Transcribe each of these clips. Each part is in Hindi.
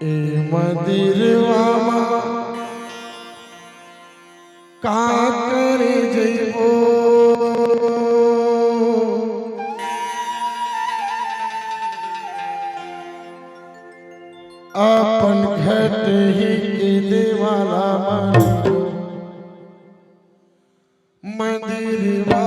ए मंदिरवा का करे जइबो अपन घट ही के देवाला मंदिरवा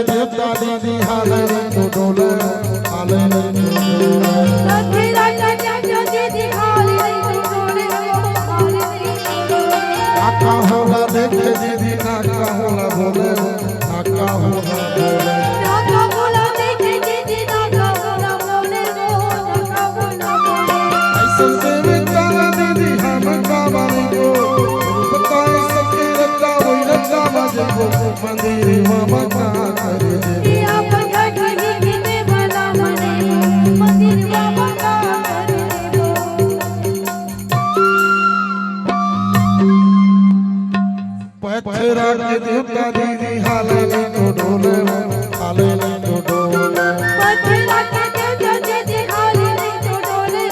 देवता दीदी हाले तो डोले हाले नाका होगा देखे दीदी नाका होला बोले नाका होगा बोले नाका होला देखे दीदी नाका होला बोले नाका होला बोले ऐसे से बेचारा दीदी हम का बानी को बताए सबके रखा वही रखा बाजे को मंदिर मामा का पत्थरा के देवता दीदी हाले तो डोले हाले तो डोले पत्थरा के देवता दीदी हाले तो डोले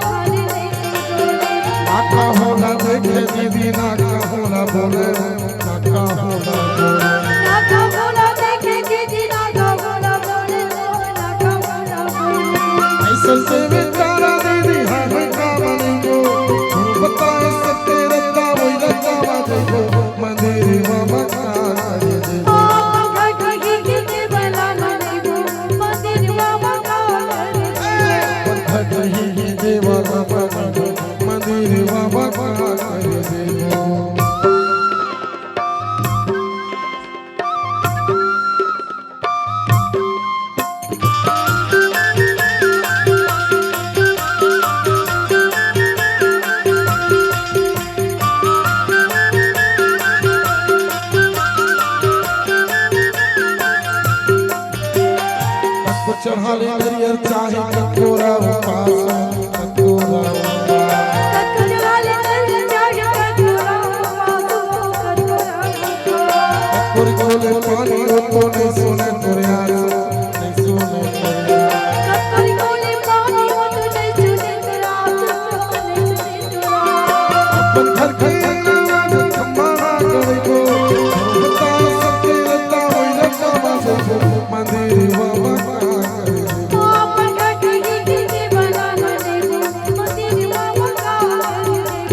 हाले तो डोले नाका होला देखे दीदी नाका होला बोले नाका होला बोले नाका होला देखे दीदी नाका होला बोले नाका होला बोले ऐसे से बेचारा दीदी हमें का बनी को बताए सत्य रत्ता वही रत्ता बाजे को मंदिर मामा का करे दे मंदिर मामा का करे ही देवाला मंदिर मामा का करे दे चढ़ाले नरियर चाहे कटोरा उपास कटोरा चढ़ाले नरियर चाहे कटोरा उपास कटोरा कोले पानी तो नहीं सुने तोरे यार नहीं सुने तोरे कोले पानी तो नहीं सुने तेरा नहीं सुने तेरा अपन घर के आवाज खम्मा करे को बता सकते रत्ता वही रत्ता बाजे मंदिर मामा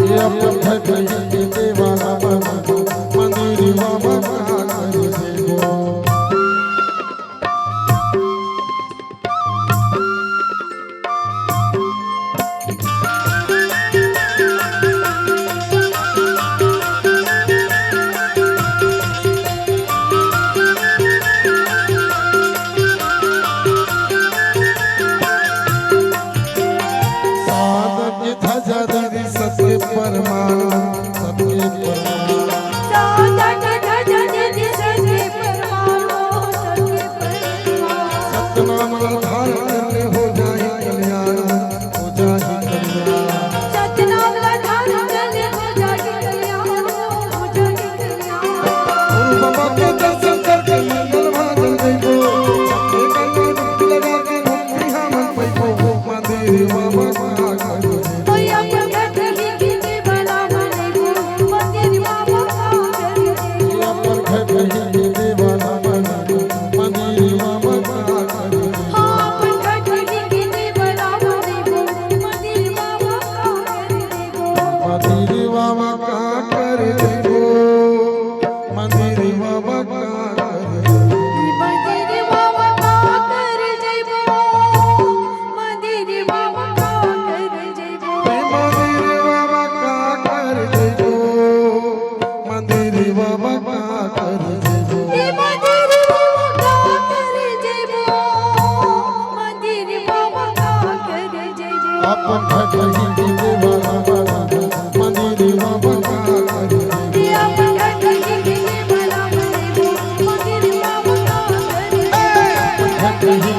अपन घट ही देवाला मंदिर मामा का करे देवो साधक ध्वजा दीदी सत्य परमाणु सत्य परमाणु साधक ध्वजा दीदी सत्य परमाणु के दर्शन करके मंगल भाजन जइबो सबके कन्ना डुबकी लगा के मुक्ति हम पैबो मंदिर बाबा का कर ओया पर घटी गिने वाला बनैबो मंदिर बाबा का कर या पर घटी देवाला बनैबो मंदिर बाबा का कर हां पर घटी गिने वाला बनैबो मंदिर बाबा का कर मंदिर बाबा का कर जइबो मंदिर बाबा का मंदिर बाबा का कर जइबो मंदिर बाबा का कर जइबो मंदिर बाबा का कर जइबो मंदिर बाबा का कर जइबो मंदिर बाबा का कर जइबो मंदिर बाबा का कर जइबो अपन घटही देवाला मंदिर बाबा का कर जइबो या पर घटी गिने वाला बनैबो मंदिर बाबा का कर घटही